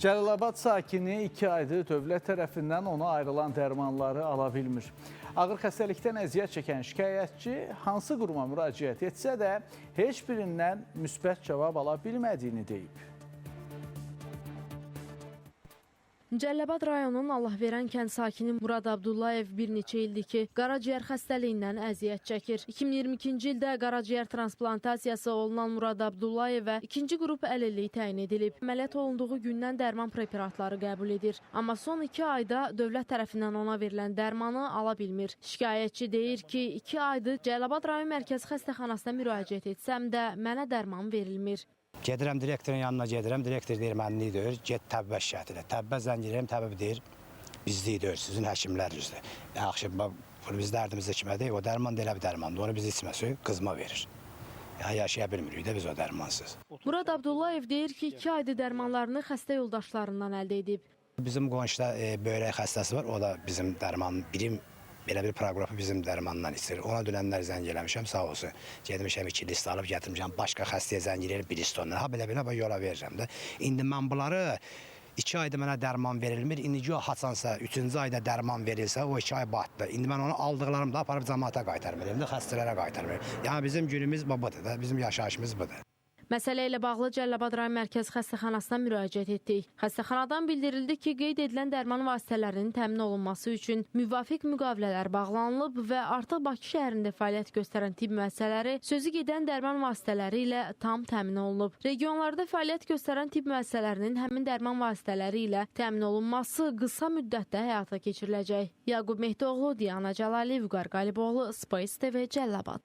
Cəlilabad sakini 2 aydır dövlət tərəfindən ona ayrılan dərmanları ala bilmir. Ağır xəstəlikdən əziyyət çəkən şikayətçi hansı quruma müraciət etsə də heç birindən müsbət cavab ala bilmədiyini deyib. Cəlilabad rayonunun Allahverən kənd sakini Murad Abdullayev bir neçə ildir ki, qaraciyər xəstəliyindən əziyyət çəkir. 2022-ci ildə qaraciyər transplantasiyası olunan Murad Abdullayevə ikinci qrup əlillik təyin edilib. Əməliyyat olunduğu gündən dərman preparatları qəbul edir. Amma son 2 ayda dövlət tərəfindən ona verilən dərmanı ala bilmir. Şikayətçi deyir ki, 2 aydır Cəlilabad rayon mərkəzi xəstəxanasına müraciət etsəm də mənə dərman verilmir. Gedirəm direktorun yanına gedirəm, direktor deyir mənlik deyir, get təbbə şikayət edir. Təbbə zəng edirəm, təbbə deyir, bizlik deyir, sizin həkimlər üzrə. Yaxşı, biz dərdimizdə kimə deyil, o dərman da elə bir dərmandır, onu biz içməsi qızma verir. Yaşaya bilmirik də biz o dərmansız. Murad Abdullayev deyir ki, 2 aydır dərmanlarını xəstə yoldaşlarından əldə edib. Bizim qonşuda böyrək xəstəsi var, o da bizim dərman birim. Belə bir proqrafı bizim dərmandan içir. Ona dönənlər zəng eləmişəm, sağ olsun. Gedmişəm 2 list alıb gətirmişəm, başqa xəstəyə zəng eləyib 1 list onlara. Ha belə yola verirəm də. İndi mən bunları 2 ayda mənə dərman verilmir. İndi o haçansa 3-cü ayda dərman verilsə, o 2 ay batdı. İndi mən onu aldıqlarımı da aparıb cəmaata qaytarmıram, xəstələrə qaytarmıram. Yəni bizim günümüz budur da, bizim yaşayışımız budur. Məsələ ilə bağlı Cəlilabad rayon mərkəzi xəstəxanasına müraciət etdik. Xəstəxanadan bildirildi ki, qeyd edilən dərman vasitələrinin təmin olunması üçün müvafiq müqavilələr bağlanılıb və artıq Bakı şəhərində fəaliyyət göstərən tibb müəssisələri sözü gedən dərman vasitələri ilə tam təmin olunub. Regionlarda fəaliyyət göstərən tibb müəssisələrinin həmin dərman vasitələri ilə təmin olunması qısa müddətdə həyata keçiriləcək. Yaqub Mehdioğlu, Diana Cəlali, Vüqar Qaliboğlu, Space TV, Cəlilabad.